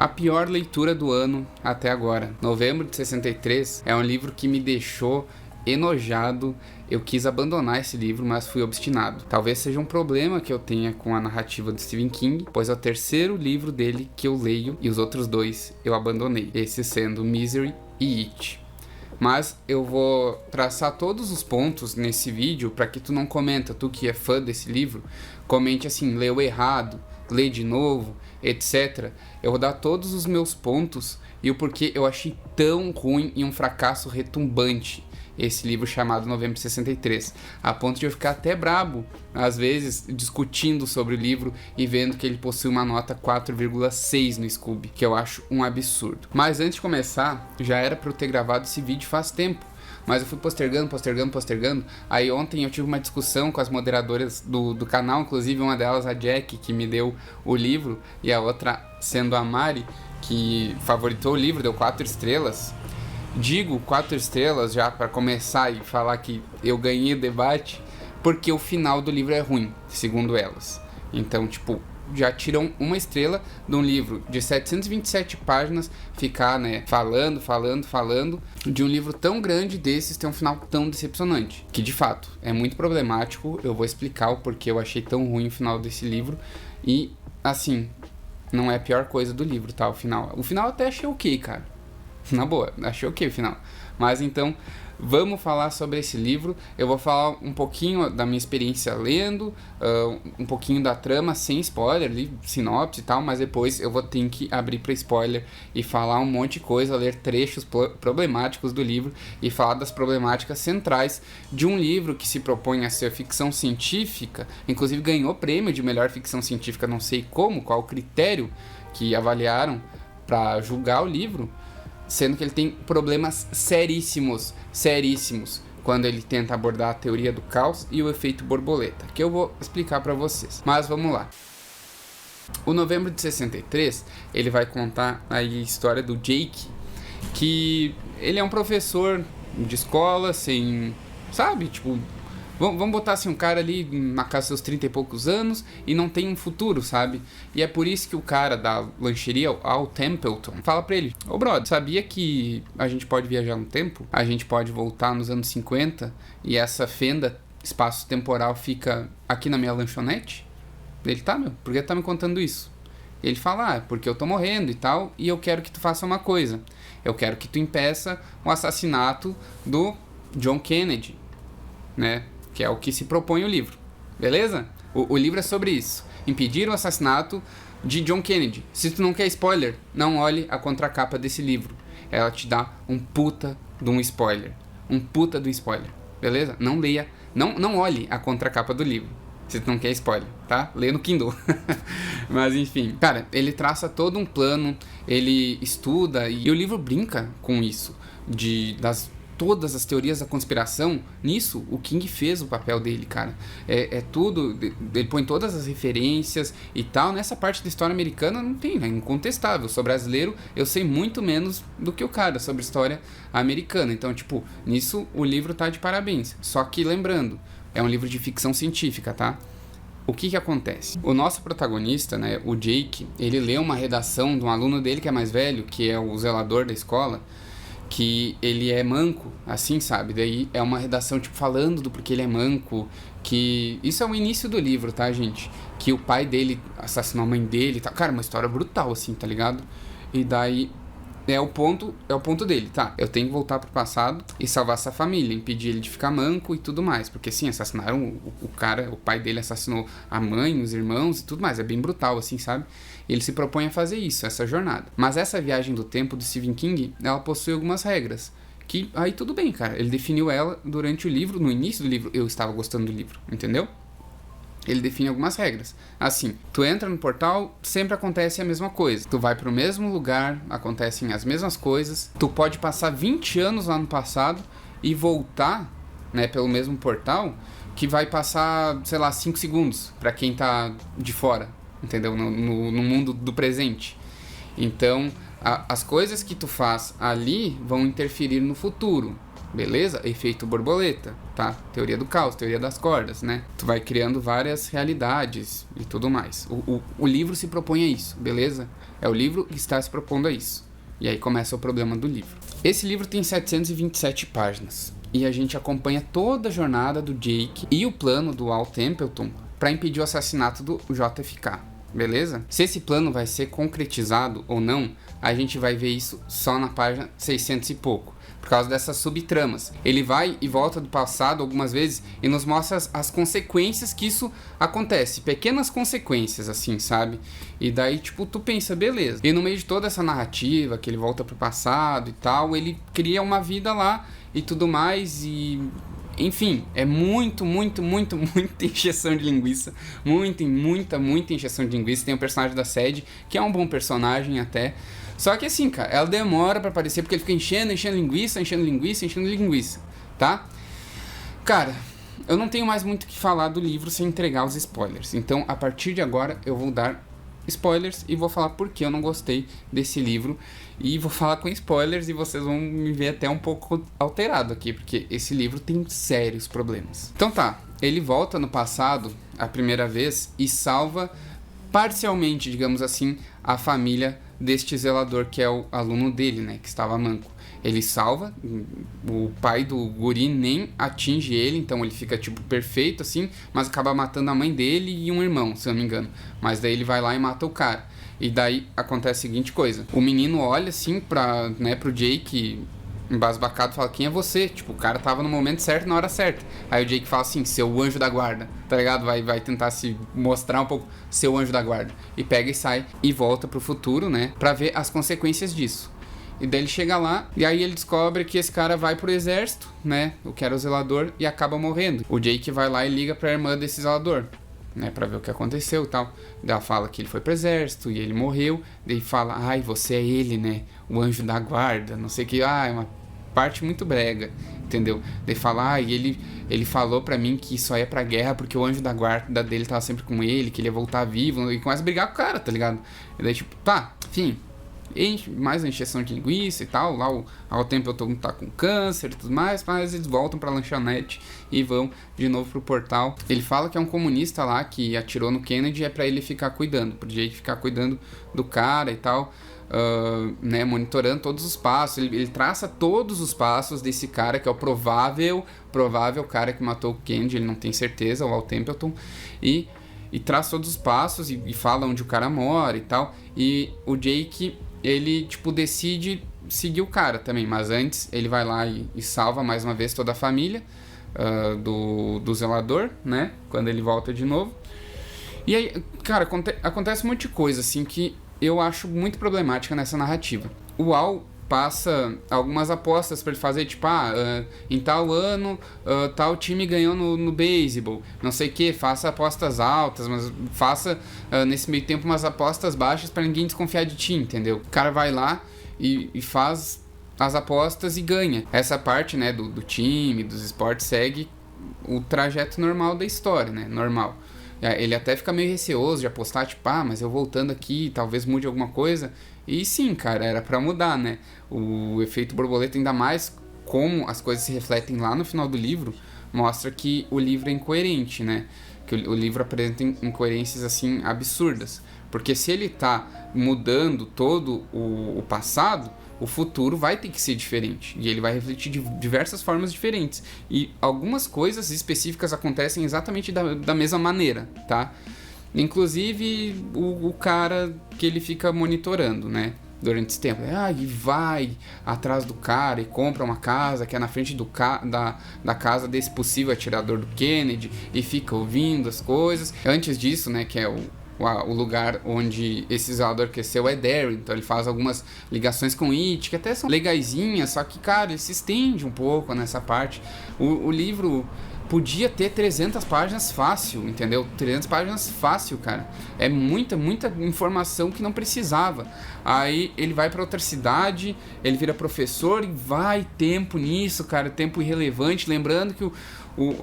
a pior leitura do ano até agora. Novembro de 63 é um livro que me deixou enojado. Eu quis abandonar esse livro, mas fui obstinado. Talvez seja um problema que eu tenha com a narrativa do Stephen King, pois é o terceiro livro dele que eu leio e os outros dois eu abandonei, esse sendo Misery e It. Mas eu vou traçar todos os pontos nesse vídeo para que tu não comenta, tu que é fã desse livro, comente assim, leu errado, lê de novo, etc. Eu vou dar todos os meus pontos e o porquê eu achei tão ruim e um fracasso retumbante esse livro chamado Novembro de 63, a ponto de eu ficar até brabo, às vezes, discutindo sobre o livro e vendo que ele possui uma nota 4,6 no Scooby, que eu acho um absurdo. Mas antes de começar, já era para eu ter gravado esse vídeo faz tempo, mas eu fui postergando. Aí ontem eu tive uma discussão com as moderadoras do canal, inclusive uma delas, a Jack, que me deu o livro, e a outra sendo a Mari, que favoritou o livro, deu 4 estrelas. Digo 4 estrelas já para começar e falar que eu ganhei o debate, porque o final do livro é ruim, segundo elas. Então, tipo, já tiram uma estrela de um livro de 727 páginas, ficar, né, falando, de um livro tão grande desses ter um final tão decepcionante, que de fato é muito problemático. Eu vou explicar o porquê eu achei tão ruim o final desse livro e, assim, não é a pior coisa do livro, tá, o final eu até achei ok, cara. Na boa, achei ok o final. Mas então, vamos falar sobre esse livro. Eu vou falar um pouquinho da minha experiência lendo, um pouquinho da trama, sem spoiler, sinopse e tal, mas depois eu vou ter que abrir para spoiler e falar um monte de coisa, ler trechos problemáticos do livro e falar das problemáticas centrais de um livro que se propõe a ser ficção científica, inclusive ganhou prêmio de melhor ficção científica, não sei como, qual o critério que avaliaram para julgar o livro, sendo que ele tem problemas seríssimos, quando ele tenta abordar a teoria do caos e o efeito borboleta, que eu vou explicar para vocês. Mas vamos lá. O Novembro de 63, ele vai contar a história do Jake, que ele é um professor de escola, sem, sabe, tipo, vamos botar assim, um cara ali na casa dos seus 30 e poucos anos e não tem um futuro, sabe? E é por isso que o cara da lancheria, Al Templeton, fala pra ele: ô brother, sabia que a gente pode viajar no tempo? A gente pode voltar nos anos 50 e essa fenda espaço-temporal fica aqui na minha lanchonete? Ele, tá, meu, por que tá me contando isso? Ele fala: porque eu tô morrendo e tal, e eu quero que tu faça uma coisa. Eu quero que tu impeça o assassinato do John Kennedy, né? Que é o que se propõe o livro, beleza? O livro é sobre isso, impedir o assassinato de John Kennedy. Se tu não quer spoiler, não olhe a contracapa desse livro, ela te dá um puta de um spoiler, beleza? Não leia, não olhe a contracapa do livro, se tu não quer spoiler, tá? Leia no Kindle. Mas enfim, cara, ele traça todo um plano, ele estuda, e o livro brinca com isso, todas as teorias da conspiração. Nisso, o King fez o papel dele, cara. É tudo, ele põe todas as referências e tal. Nessa parte da história americana não tem, é incontestável. Sou brasileiro, eu sei muito menos do que o cara sobre história americana. Então, tipo, nisso o livro tá de parabéns. Só que lembrando, é um livro de ficção científica, tá? O que acontece? O nosso protagonista, né, o Jake, ele lê uma redação de um aluno dele que é mais velho, que é o zelador da escola, que ele é manco, assim, sabe? Daí é uma redação, tipo, falando do porquê ele é manco, que... Isso é o início do livro, tá, gente? Que o pai dele assassinou a mãe dele, tá? Cara, uma história brutal, assim, tá ligado? E daí é o ponto dele, tá? Eu tenho que voltar pro passado e salvar essa família, impedir ele de ficar manco e tudo mais, porque, sim, assassinaram o cara, o pai dele assassinou a mãe, os irmãos e tudo mais, é bem brutal, assim, sabe? Ele se propõe a fazer isso, essa jornada. Mas essa viagem do tempo do Stephen King, ela possui algumas regras, que aí tudo bem, cara. Ele definiu ela durante o livro, no início do livro, eu estava gostando do livro, entendeu? Ele define algumas regras. Assim, tu entra no portal, sempre acontece a mesma coisa. Tu vai pro mesmo lugar, acontecem as mesmas coisas. Tu pode passar 20 anos lá no passado e voltar, né, pelo mesmo portal, que vai passar, sei lá, 5 segundos pra quem tá de fora, entendeu? No mundo do presente. Então, as coisas que tu faz ali vão interferir no futuro. beleza? Efeito borboleta, tá? Teoria do caos, teoria das cordas, né? Tu vai criando várias realidades e tudo mais. O livro se propõe a isso, beleza? É o livro que está se propondo a isso. E aí começa o problema do livro. Esse livro tem 727 páginas. E a gente acompanha toda a jornada do Jake e o plano do Al Templeton para impedir o assassinato do JFK, beleza? Se esse plano vai ser concretizado ou não, a gente vai ver isso só na página 600 e pouco, por causa dessas subtramas. Ele vai e volta do passado algumas vezes e nos mostra as consequências que isso acontece, pequenas consequências, assim, sabe? E daí, tipo, tu pensa, beleza. E no meio de toda essa narrativa, que ele volta pro passado e tal, ele cria uma vida lá e tudo mais, e... enfim, é muita injeção de linguiça. Muita injeção de linguiça. Tem o personagem da Sadie, que é um bom personagem até. Só que assim, cara, ela demora pra aparecer porque ele fica enchendo linguiça, tá? Cara, eu não tenho mais muito o que falar do livro sem entregar os spoilers. Então, a partir de agora, eu vou dar spoilers e vou falar por que eu não gostei desse livro. E vou falar com spoilers e vocês vão me ver até um pouco alterado aqui, porque esse livro tem sérios problemas. Então tá, ele volta no passado a primeira vez e salva parcialmente, digamos assim, a família deste zelador que é o aluno dele, né, que estava manco. Ele salva, o pai do guri nem atinge ele, então ele fica tipo perfeito assim, mas acaba matando a mãe dele e um irmão, se eu não me engano. Mas daí ele vai lá e mata o cara. E daí acontece a seguinte coisa: o menino olha assim pro Jake, embasbacado, fala: quem é você? Tipo, o cara tava no momento certo, na hora certa. Aí o Jake fala assim: seu anjo da guarda, tá ligado? Vai tentar se mostrar um pouco, seu anjo da guarda. E pega e sai e volta pro futuro, né, pra ver as consequências disso. E daí ele chega lá, e aí ele descobre que esse cara vai pro exército, né, o que era o zelador, e acaba morrendo. O Jake vai lá e liga pra irmã desse zelador, né, pra ver o que aconteceu e tal. Daí ela fala que ele foi pro exército e ele morreu. Daí fala: ai, você é ele, né, o anjo da guarda, não sei o que. Ah, é uma parte muito brega, entendeu? Daí fala: ai, ele falou pra mim que só ia pra guerra porque o anjo da guarda dele tava sempre com ele, que ele ia voltar vivo, e começa a brigar com o cara, tá ligado? E daí tipo, tá, enfim, mais uma encheção de linguiça e tal. Lá ao tempo eu tô com câncer e tudo mais, mas eles voltam pra lanchonete e vão de novo pro portal. Ele fala que é um comunista lá que atirou no Kennedy, é pra ele ficar cuidando, pro Jake ficar cuidando do cara e tal, né, monitorando todos os passos. Ele traça todos os passos desse cara, que é o provável cara que matou o Kennedy, ele não tem certeza, o Al Templeton, e traça todos os passos e fala onde o cara mora e tal. E o Jake, ele, tipo, decide seguir o cara também, mas antes ele vai lá e salva mais uma vez toda a família do zelador, né, quando ele volta de novo. E aí, cara, acontece um monte de coisa, assim, que eu acho muito problemática nessa narrativa. O Al passa algumas apostas pra ele fazer, tipo, em tal ano, tal time ganhou no beisebol, não sei o que, faça apostas altas, mas faça nesse meio tempo umas apostas baixas pra ninguém desconfiar de ti, entendeu? O cara vai lá e faz as apostas e ganha. Essa parte, né, do time, dos esportes, segue o trajeto normal da história, né, normal. Ele até fica meio receoso de apostar, tipo, mas eu voltando aqui, talvez mude alguma coisa. E sim, cara, era pra mudar, né? O efeito borboleta, ainda mais como as coisas se refletem lá no final do livro, mostra que o livro é incoerente, né? Que o livro apresenta incoerências, assim, absurdas. Porque se ele tá mudando todo o passado, o futuro vai ter que ser diferente. E ele vai refletir de diversas formas diferentes. E algumas coisas específicas acontecem exatamente da mesma maneira, tá? Inclusive o cara que ele fica monitorando, né, durante esse tempo. E vai atrás do cara e compra uma casa que é na frente da casa desse possível atirador do Kennedy e fica ouvindo as coisas. Antes disso, né, que é o lugar onde esse zelador cresceu é Derry, então ele faz algumas ligações com It, que até são legaisinhas, só que, cara, ele se estende um pouco nessa parte. O livro podia ter 300 páginas fácil, entendeu? 300 páginas fácil, cara. É muita informação que não precisava. Aí ele vai pra outra cidade, ele vira professor e vai tempo nisso, cara, tempo irrelevante. Lembrando que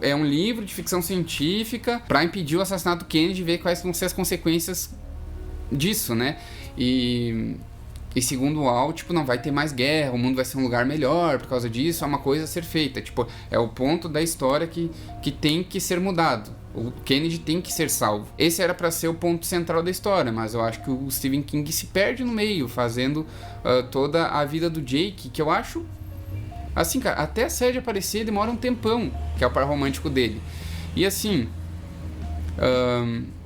é um livro de ficção científica pra impedir o assassinato do Kennedy e ver quais vão ser as consequências disso, né? E E segundo o Al, tipo, não vai ter mais guerra, o mundo vai ser um lugar melhor por causa disso, é uma coisa a ser feita. Tipo, é o ponto da história que tem que ser mudado. O Kennedy tem que ser salvo. Esse era pra ser o ponto central da história, mas eu acho que o Stephen King se perde no meio, fazendo toda a vida do Jake, que eu acho... Assim, cara, até a Sadie aparecer demora um tempão, que é o par romântico dele. E assim...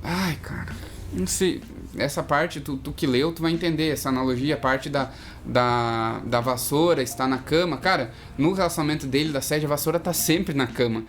ai, cara, não sei... Essa parte, tu que leu, tu vai entender essa analogia, a parte da vassoura está na cama. Cara, no relacionamento dele, da Sadie, a vassoura tá sempre na cama,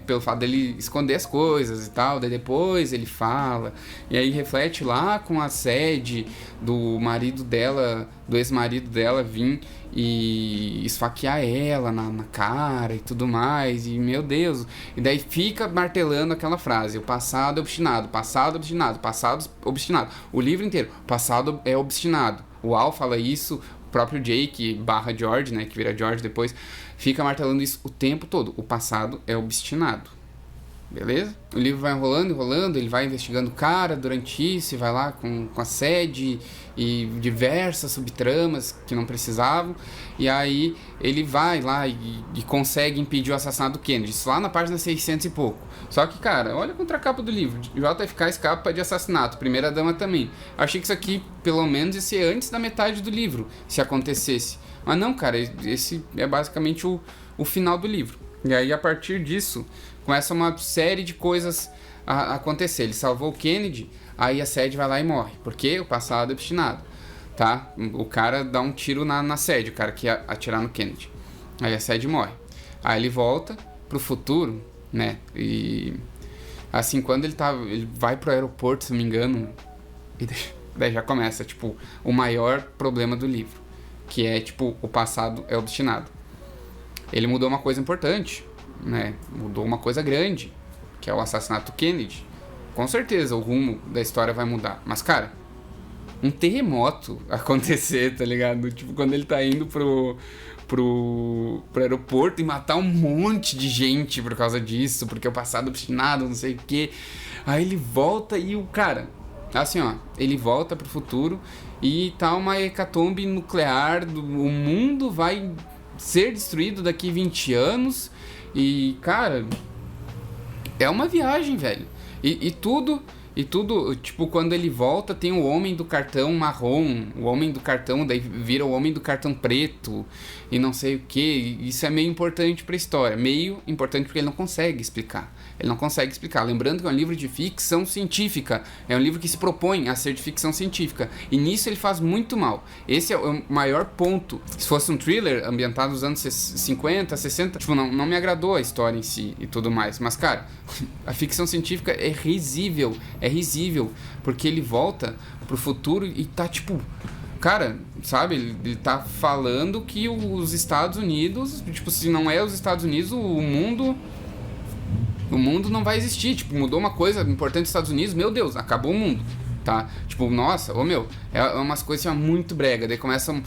pelo fato dele esconder as coisas e tal. Daí depois ele fala, e aí reflete lá com a Sadie, do marido dela, do ex-marido dela vir e esfaquear ela na cara e tudo mais, e meu Deus, e daí fica martelando aquela frase: o passado é obstinado, passado obstinado, passado obstinado, o livro inteiro, passado é obstinado. O Al fala isso, o próprio Jake barra George, né, que vira George depois, fica martelando isso o tempo todo: o passado é obstinado. Beleza? O livro vai enrolando, ele vai investigando o cara durante isso, e vai lá com a Sadie e diversas subtramas que não precisavam, e aí ele vai lá e consegue impedir o assassinato do Kennedy, isso lá na página 600 e pouco. Só que, cara, olha a contracapa do livro: JFK escapa de assassinato, primeira dama também. Achei que isso aqui, pelo menos, ia ser antes da metade do livro, se acontecesse. Mas não, cara, esse é basicamente o final do livro. E aí, a partir disso, começa uma série de coisas a acontecer. Ele salvou o Kennedy, aí a Sadie vai lá e morre, porque o passado é obstinado, tá? O cara dá um tiro na Sadie, o cara que ia atirar no Kennedy. Aí a Sadie morre. Aí ele volta pro futuro, né? E assim, quando ele vai pro aeroporto, se não me engano, e daí já começa, tipo, o maior problema do livro, que é, tipo, o passado é obstinado. Ele mudou uma coisa importante, né? Mudou uma coisa grande, que é o assassinato do Kennedy. Com certeza o rumo da história vai mudar. Mas, cara, um terremoto acontecer, tá ligado? Tipo, quando ele tá indo pro aeroporto e matar um monte de gente por causa disso, porque é o passado obstinado, não sei o quê. Aí ele volta e o cara... Assim, ó, ele volta pro futuro e tá uma hecatombe nuclear, o mundo vai ser destruído daqui 20 anos. E, cara, é uma viagem, velho. E tudo, tipo, quando ele volta, tem o homem do cartão marrom, o homem do cartão, daí vira o homem do cartão preto, e não sei o que. Isso é meio importante pra história. Meio importante porque ele não consegue explicar. Lembrando que é um livro de ficção científica. É um livro que se propõe a ser de ficção científica. E nisso ele faz muito mal. Esse é o maior ponto. Se fosse um thriller ambientado nos anos 50, 60, tipo, não me agradou a história em si e tudo mais. Mas, cara, a ficção científica é risível. Porque ele volta pro futuro e tá, tipo... Cara, sabe, ele tá falando que os Estados Unidos, tipo, se não é os Estados Unidos, o mundo não vai existir. Tipo, mudou uma coisa importante nos Estados Unidos, meu Deus, acabou o mundo, tá? Tipo, nossa, é umas coisas assim, muito brega. Daí começam,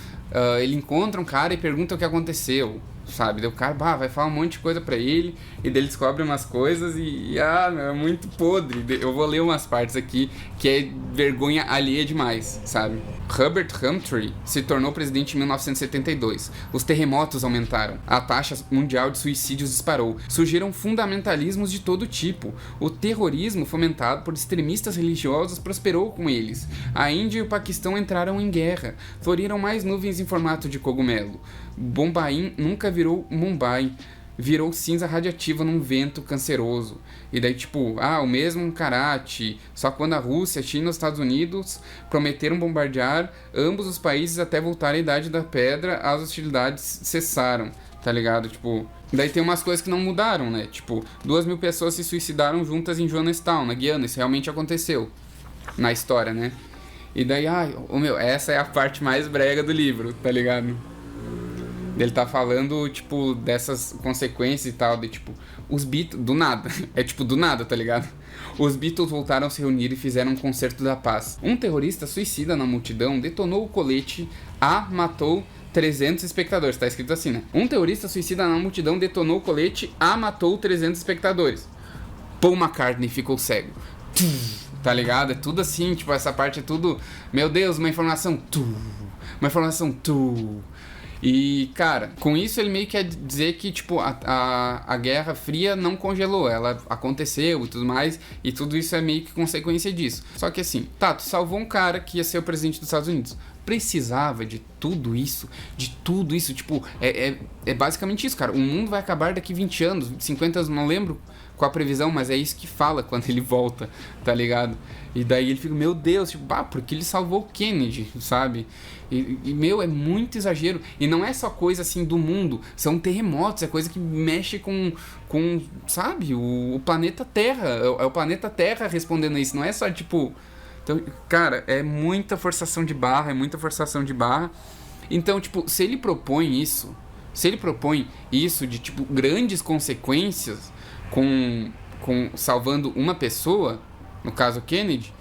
ele encontra um cara e pergunta o que aconteceu, sabe? Daí o cara vai falar um monte de coisa pra ele, e daí ele descobre umas coisas é muito podre. Eu vou ler umas partes aqui que é vergonha alheia demais, sabe? Hubert Humphrey se tornou presidente em 1972. Os terremotos aumentaram. A taxa mundial de suicídios disparou. Surgiram fundamentalismos de todo tipo. O terrorismo fomentado por extremistas religiosos prosperou com eles. A Índia e o Paquistão entraram em guerra. Floriram mais nuvens em formato de cogumelo. Bombaim nunca virou Mumbai. Virou cinza radiativa num vento canceroso. E daí, tipo, o mesmo karate. Só quando a Rússia, a China e os Estados Unidos prometeram bombardear ambos os países até voltar à Idade da Pedra, as hostilidades cessaram, tá ligado? Tipo, daí tem umas coisas que não mudaram, né? Tipo, 2.000 pessoas se suicidaram juntas em Jonestown, na Guiana. Isso realmente aconteceu na história, né? E daí, essa é a parte mais brega do livro, tá ligado? Ele tá falando, tipo, dessas consequências e tal, de, tipo, os Beatles, do nada, do nada, tá ligado? Os Beatles voltaram a se reunir e fizeram um concerto da paz. Um terrorista suicida na multidão detonou o colete matou 300 espectadores, tá escrito assim, né? Um terrorista suicida na multidão detonou o colete matou 300 espectadores. Paul McCartney ficou cego. Tá ligado? É tudo assim, tipo, essa parte é tudo... Meu Deus, uma informação... uma informação, E, cara, com isso ele meio que quer dizer que, tipo, a Guerra Fria não congelou, ela aconteceu e tudo mais, e tudo isso é meio que consequência disso. Só que assim, tá, tu salvou um cara que ia ser o presidente dos Estados Unidos. Precisava de tudo isso, tipo, é basicamente isso, cara. O mundo vai acabar daqui 20 anos, 50 anos, não lembro qual a previsão, mas é isso que fala quando ele volta, tá ligado? E daí ele fica, meu Deus, tipo, porque ele salvou o Kennedy, sabe? Meu, é muito exagero. E não é só coisa assim do mundo, são terremotos, é coisa que mexe com sabe, o planeta Terra. É o planeta Terra respondendo a isso, não é só tipo. Então, cara, é muita forçação de barra, Então, tipo, se ele propõe isso de, tipo, grandes consequências com salvando uma pessoa, no caso Kennedy,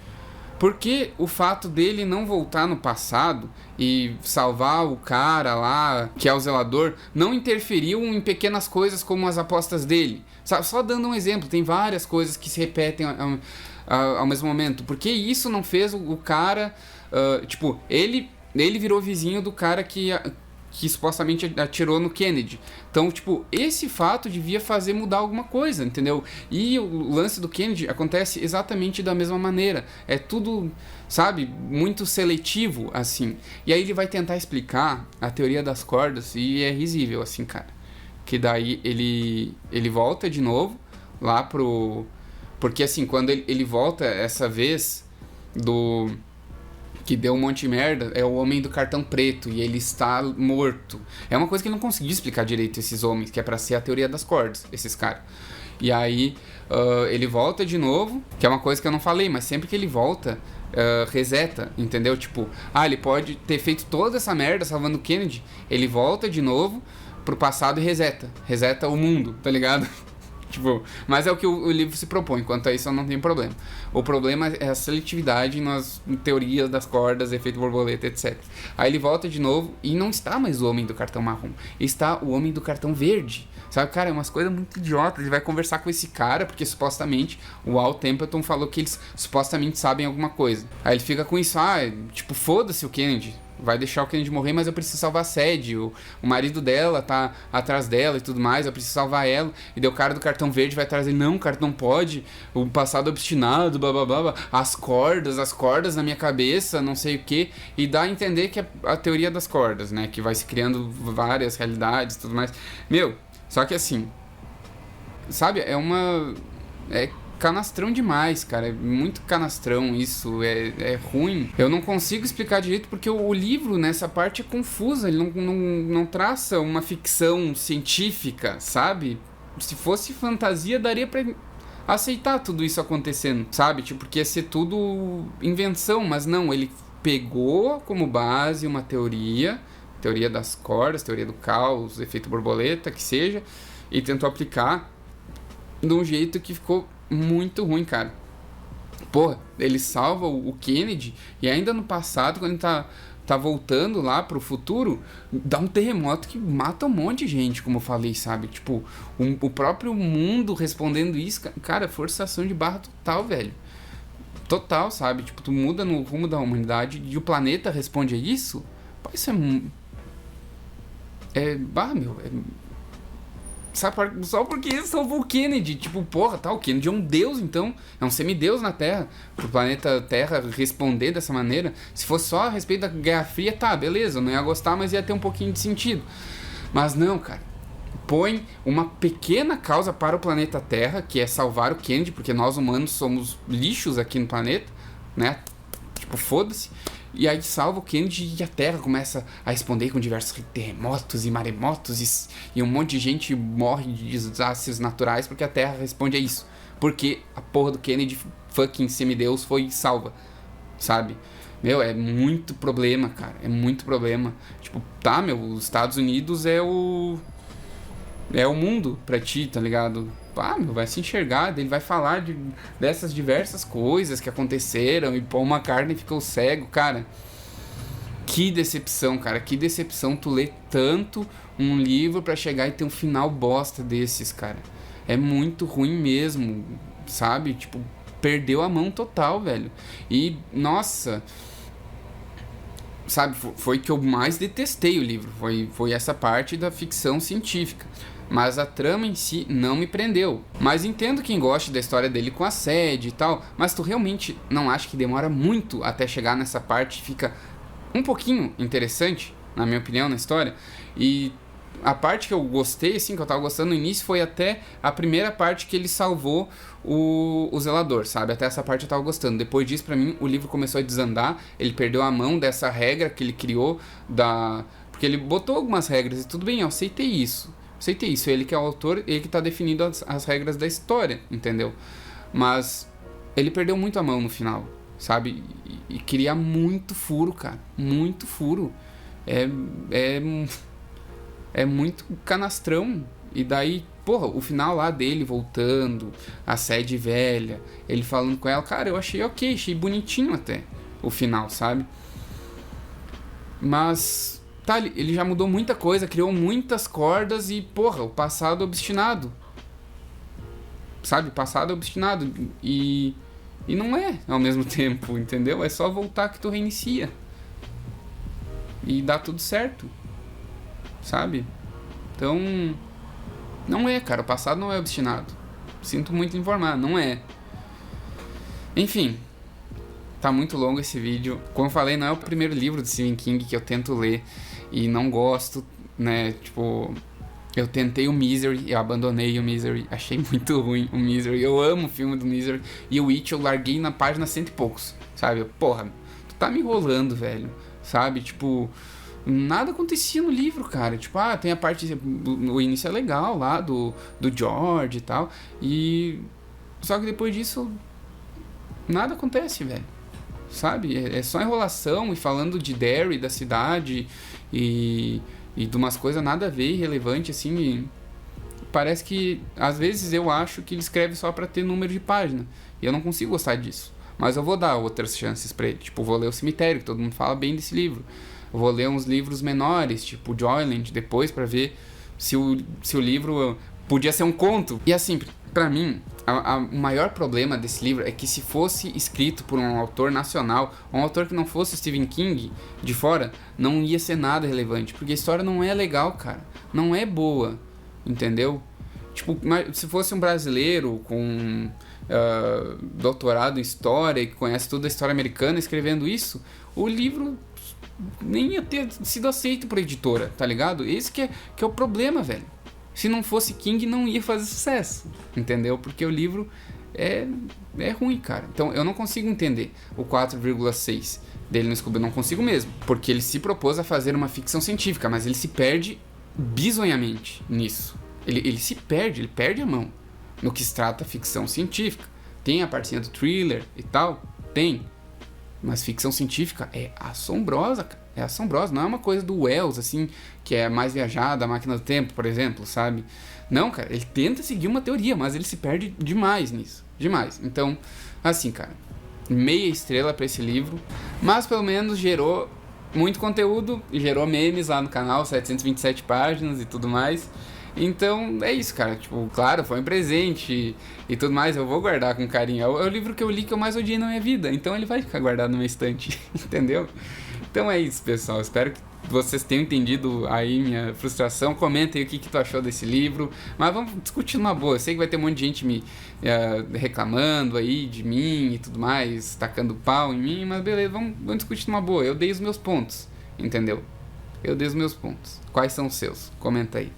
por que o fato dele não voltar no passado e salvar o cara lá, que é o zelador, não interferiu em pequenas coisas como as apostas dele? Só dando um exemplo, tem várias coisas que se repetem ao mesmo momento. Por que isso não fez o cara... tipo, ele virou vizinho do cara que supostamente atirou no Kennedy. Então, tipo, esse fato devia fazer mudar alguma coisa, entendeu? E o lance do Kennedy acontece exatamente da mesma maneira. É tudo, sabe, muito seletivo, assim. E aí ele vai tentar explicar a teoria das cordas e é risível, assim, cara. Que daí ele volta de novo lá pro... Porque, assim, quando ele volta essa vez que deu um monte de merda, é o homem do cartão preto e ele está morto. É uma coisa que ele não conseguiu explicar direito, esses homens, que é pra ser a teoria das cordas, esses caras. E aí ele volta de novo, que é uma coisa que eu não falei, mas sempre que ele volta, reseta, entendeu? Tipo, ele pode ter feito toda essa merda salvando o Kennedy, ele volta de novo pro passado e reseta o mundo, tá ligado? Tipo, mas é o que o livro se propõe. Quanto a isso eu não tenho problema. O problema é a seletividade nas teorias das cordas, efeito borboleta, etc. Aí ele volta de novo e não está mais o homem do cartão marrom, está o homem do cartão verde. Sabe, cara, é umas coisas muito idiotas. Ele vai conversar com esse cara porque supostamente o Al Templeton falou que eles supostamente sabem alguma coisa. Aí ele fica com isso, tipo, foda-se o Kennedy, vai deixar o Kennedy morrer, mas eu preciso salvar a Sadie. O marido dela tá atrás dela e tudo mais, eu preciso salvar ela. E daí o cara do cartão verde vai atrás dele, não, cara, não pode. O passado obstinado, blá blá blá, as cordas na minha cabeça, não sei o que. E dá a entender que é a teoria das cordas, né? Que vai se criando várias realidades e tudo mais. Meu, só que assim, sabe, é canastrão demais, cara. É muito canastrão isso. É ruim. Eu não consigo explicar direito porque o livro, nessa parte, é confuso. Ele não traça uma ficção científica, sabe? Se fosse fantasia, daria pra aceitar tudo isso acontecendo, sabe? Tipo, porque ia ser tudo invenção. Mas não, ele pegou como base uma teoria das cordas, teoria do caos, efeito borboleta, que seja, e tentou aplicar de um jeito que ficou muito ruim, cara. Porra, ele salva o Kennedy e ainda no passado, quando ele tá voltando lá pro futuro, dá um terremoto que mata um monte de gente, como eu falei, sabe? Tipo, o próprio mundo respondendo isso, cara, forçação de barra total, velho. Total, sabe? Tipo, tu muda no rumo da humanidade e o planeta responde a isso? Pô, isso sabe, só porque salvou o Kennedy. Tipo, porra, o Kennedy é um deus, então. É um semideus na Terra. Pro planeta Terra responder dessa maneira. Se fosse só a respeito da Guerra Fria, beleza, eu não ia gostar, mas ia ter um pouquinho de sentido. Mas não, cara. Põe uma pequena causa para o planeta Terra, que é salvar o Kennedy, porque nós humanos somos lixos aqui no planeta, né? Tipo, foda-se. E aí salva o Kennedy e a Terra começa a responder com diversos terremotos e maremotos e um monte de gente morre de desastres naturais porque a Terra responde a isso. Porque a porra do Kennedy, fucking semideus, foi salva, sabe? Meu, é muito problema, cara. É muito problema. Tipo, os Estados Unidos é o mundo pra ti, tá ligado? Vai se enxergar, ele vai falar dessas diversas coisas que aconteceram e Paul McCartney ficou cego, cara. Que decepção, cara, que decepção tu ler tanto um livro pra chegar e ter um final bosta desses, cara. É muito ruim mesmo, sabe? Tipo, perdeu a mão total, velho. E, nossa, sabe, foi que eu mais detestei o livro. Foi essa parte da ficção científica. Mas a trama em si não me prendeu. Mas entendo quem gosta da história dele com a sede e tal. Mas tu realmente não acha que demora muito até chegar nessa parte? Fica um pouquinho interessante, na minha opinião, na história. E a parte que eu gostei, assim, que eu tava gostando no início, foi até a primeira parte que ele salvou o zelador, sabe? Até essa parte eu tava gostando. Depois disso, pra mim, o livro começou a desandar. Ele perdeu a mão dessa regra que ele criou, porque ele botou algumas regras e tudo bem, eu aceitei isso. Ele que é o autor, ele que tá definindo as regras da história, entendeu? Mas ele perdeu muito a mão no final, sabe? E cria muito furo, cara. Muito furo. É muito canastrão. E daí, porra, o final lá dele voltando, a sede velha, ele falando com ela, cara, eu achei ok, achei bonitinho até o final, sabe? Mas tá, ele já mudou muita coisa, criou muitas cordas e, porra, o passado obstinado. Sabe? Passado obstinado. E não é ao mesmo tempo, entendeu? É só voltar que tu reinicia. E dá tudo certo. Sabe? Então, não é, cara. O passado não é obstinado. Sinto muito informar, não é. Enfim, tá muito longo esse vídeo. Como eu falei, não é o primeiro livro de Stephen King que eu tento ler e não gosto, né? Tipo, eu tentei o Misery, eu abandonei o Misery, achei muito ruim o Misery. Eu amo o filme do Misery. E o It eu larguei na página 100 e poucos, sabe? Porra, tu tá me enrolando, velho, sabe? Tipo, nada acontecia no livro, cara. Tipo, tem a parte, o início é legal lá do George e tal, e só que depois disso nada acontece, velho, sabe? É só enrolação e falando de Derry, da cidade e de umas coisas nada a ver, irrelevante, assim. E parece que, às vezes, eu acho que ele escreve só pra ter número de página. E eu não consigo gostar disso. Mas eu vou dar outras chances pra ele. Tipo, vou ler O Cemitério, que todo mundo fala bem desse livro. Eu vou ler uns livros menores, tipo Joyland, depois pra ver se o livro podia ser um conto. E assim, pra mim, o maior problema desse livro é que se fosse escrito por um autor nacional, um autor que não fosse Stephen King de fora, não ia ser nada relevante, porque a história não é legal, cara, não é boa, entendeu? Tipo, se fosse um brasileiro com doutorado em história e que conhece toda a história americana escrevendo isso, o livro nem ia ter sido aceito por editora, tá ligado? Esse que é o problema, velho. Se não fosse King, não ia fazer sucesso, entendeu? Porque o livro é ruim, cara. Então, eu não consigo entender o 4,6 dele no Scooby. Eu não consigo mesmo. Porque ele se propôs a fazer uma ficção científica, mas ele se perde bizonhamente nisso. Ele se perde, ele perde a mão no que se trata ficção científica. Tem a partinha do thriller e tal, tem. Mas ficção científica é assombrosa, cara. É assombrosa. Não é uma coisa do Wells, assim, que é mais viajada, a Máquina do Tempo, por exemplo, sabe? Não, cara. Ele tenta seguir uma teoria, mas ele se perde demais nisso. Demais. Então, assim, cara. Meia estrela pra esse livro. Mas, pelo menos, gerou muito conteúdo. E gerou memes lá no canal, 727 páginas e tudo mais. Então, é isso, cara. Tipo, claro, foi um presente e tudo mais. Eu vou guardar com carinho. É o livro que eu li que eu mais odiei na minha vida. Então, ele vai ficar guardado no meu estante. Entendeu? Então, é isso, pessoal. Espero que vocês tenham entendido aí minha frustração. Comentem o que tu achou desse livro. Mas vamos discutir numa boa. Eu sei que vai ter um monte de gente me reclamando aí de mim e tudo mais. Tacando pau em mim. Mas beleza, vamos discutir numa boa. Eu dei os meus pontos. Entendeu? Eu dei os meus pontos. Quais são os seus? Comenta aí.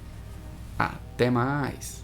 Até mais!